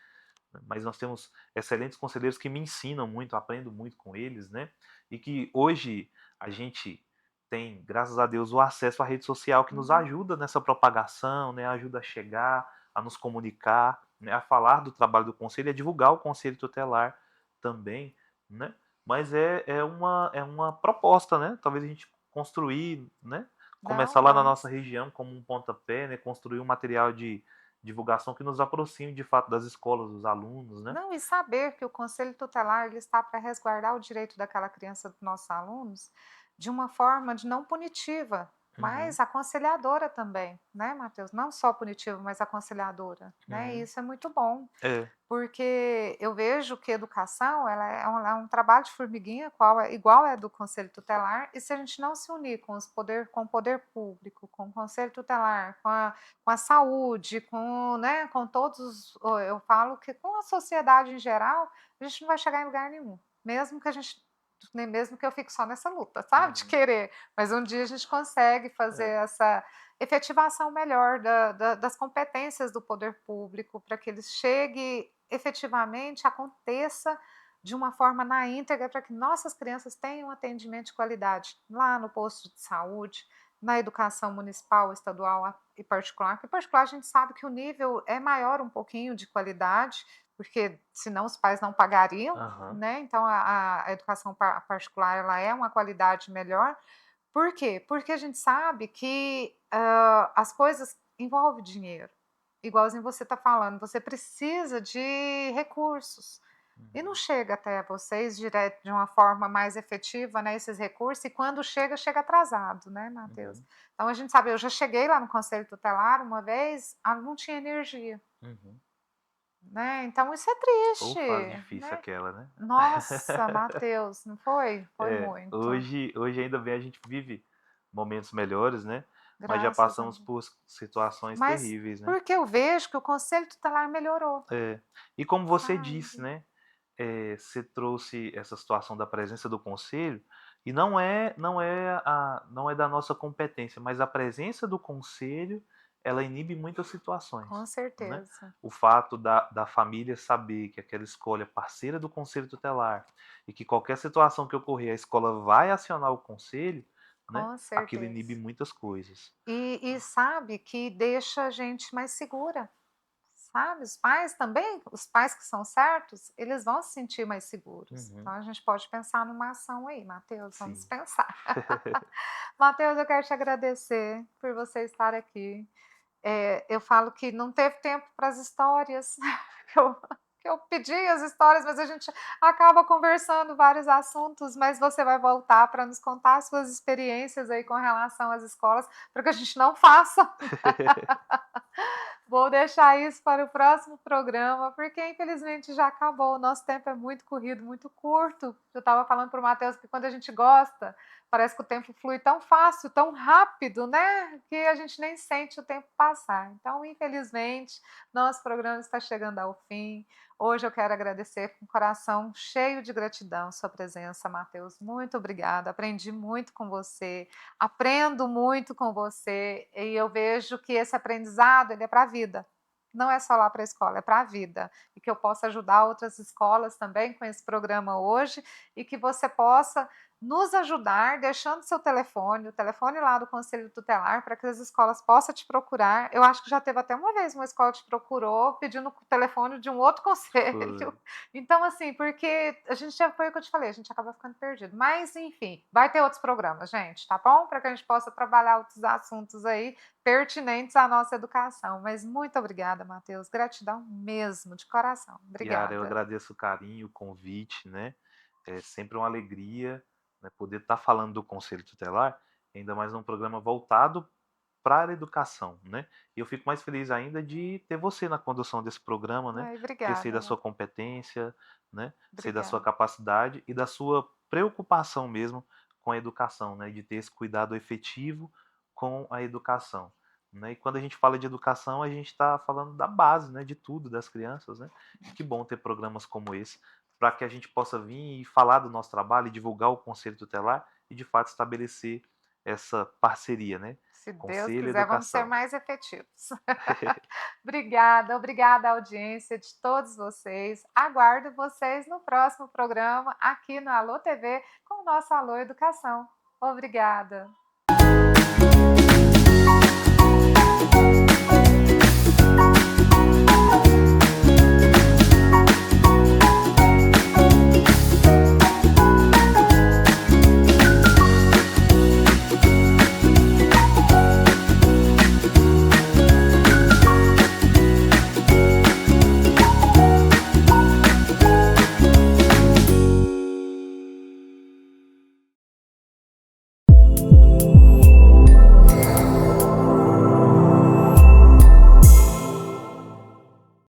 né, mas nós temos excelentes conselheiros que me ensinam muito, aprendo muito com eles, né? E que hoje a gente tem, graças a Deus, o acesso à rede social que nos Uhum. ajuda nessa propagação, né? Ajuda a chegar, a nos comunicar, né? A falar do trabalho do conselho, a divulgar o Conselho Tutelar também, né? Mas é uma proposta, né? Talvez a gente construir, né? Não, Começar lá na vamos. nossa região como um pontapé, né? Construir um material de divulgação que nos aproxime de fato das escolas, dos alunos, né? Não, e saber que o conselho tutelar ele está para resguardar o direito daquela criança, dos nossos alunos, de uma forma de não punitiva, Uhum, mas aconselhadora também, né, Matheus? Não só punitiva, mas aconselhadora, né? E uhum. isso é muito bom, É, porque eu vejo que educação ela é um trabalho de formiguinha, qual é, igual é do conselho tutelar, e se a gente não se unir com o poder público, com o conselho tutelar, com a saúde, né, com todos eu falo que com a sociedade em geral, a gente não vai chegar em lugar nenhum, mesmo que a gente nem mesmo que eu fique só nessa luta, sabe, de uhum, querer, mas um dia a gente consegue fazer é, essa efetivação melhor das competências do poder público, para que ele chegue efetivamente, aconteça de uma forma na íntegra, para que nossas crianças tenham atendimento de qualidade lá no posto de saúde, na educação municipal, estadual e particular, porque particular a gente sabe que o nível é maior um pouquinho de qualidade, porque senão os pais não pagariam, aham, né? Então a educação particular ela é uma qualidade melhor. Por quê? Porque a gente sabe que as coisas envolvem dinheiro. Igualzinho você está falando, você precisa de recursos. E não chega até vocês direto de uma forma mais efetiva, né, esses recursos, e quando chega, chega atrasado, né, Matheus? Uhum. Então a gente sabe, eu já cheguei lá no Conselho Tutelar uma vez, não tinha energia, Uhum. né? Então isso é Ou triste, fase difícil né? aquela, né? Nossa, Matheus, não foi? Foi muito, Hoje ainda bem a gente vive momentos melhores, né? Mas já graças a passamos Deus. por situações Mas terríveis, né? porque eu vejo que o Conselho Tutelar melhorou, É. E como você disse, sabe? né? Você trouxe essa situação da presença do conselho e não é da nossa competência, mas a presença do conselho ela inibe muitas situações, Com né? certeza, O fato da família saber que aquela escola é parceira do conselho tutelar e que qualquer situação que ocorrer a escola vai acionar o conselho, né? com Aquilo inibe certeza. muitas coisas. E sabe que deixa a gente mais segura, sabe? Os pais também, os pais que são certos, eles vão se sentir mais seguros. Uhum, Então a gente pode pensar numa ação aí, Matheus, vamos sim. pensar. Matheus, eu quero te agradecer por você estar aqui. Eu falo que não teve tempo para as histórias, que eu, que eu pedi as histórias, mas a gente acaba conversando vários assuntos, mas você vai voltar para nos contar as suas experiências aí com relação às escolas, para que a gente não faça. Vou deixar isso para o próximo programa, porque infelizmente já acabou. O nosso tempo é muito corrido, muito curto. Eu estava falando para o Matheus que quando a gente gosta, parece que o tempo flui tão fácil, tão rápido, né? Que a gente nem sente o tempo passar. Então, infelizmente, nosso programa está chegando ao fim. Hoje eu quero agradecer com o coração cheio de gratidão sua presença, Matheus. Muito obrigada. Aprendi muito com você, aprendo muito com você e eu vejo que esse aprendizado ele é para a vida. Não é só lá para a escola, é para a vida. E que eu possa ajudar outras escolas também com esse programa hoje e que você possa nos ajudar deixando seu telefone, o telefone lá do Conselho Tutelar, para que as escolas possam te procurar. Eu acho que já teve até uma vez uma escola te procurou pedindo o telefone de um outro Foi. conselho. Então, assim, porque a gente já foi o que eu te falei, a gente acaba ficando perdido. Mas, enfim, vai ter outros programas, gente, tá bom? Para que a gente possa trabalhar outros assuntos aí pertinentes à nossa educação. Mas muito obrigada, Matheus. Gratidão mesmo, de coração. Yara, eu Obrigada. agradeço o carinho, o convite, né? É sempre uma alegria, né, poder estar falando do Conselho Tutelar, ainda mais num programa voltado para a educação, né? E eu fico mais feliz ainda de ter você na condução desse programa, né? Ai, Porque eu sei obrigada, da sua amor. competência, né? Sei da sua Obrigada. capacidade e da sua preocupação mesmo com a educação, né? De ter esse cuidado efetivo com a educação, né? E quando a gente fala de educação, a gente está falando da base, né? De tudo, das crianças, né? E que bom ter programas como esse para que a gente possa vir e falar do nosso trabalho, e divulgar o Conselho Tutelar e de fato estabelecer essa parceria, né? Se Deus Conselho e quiser, vamos ser educação. mais efetivos. Obrigada, obrigada à audiência de todos vocês. Aguardo vocês no próximo programa aqui no Alô TV com o nosso Alô Educação. Obrigada.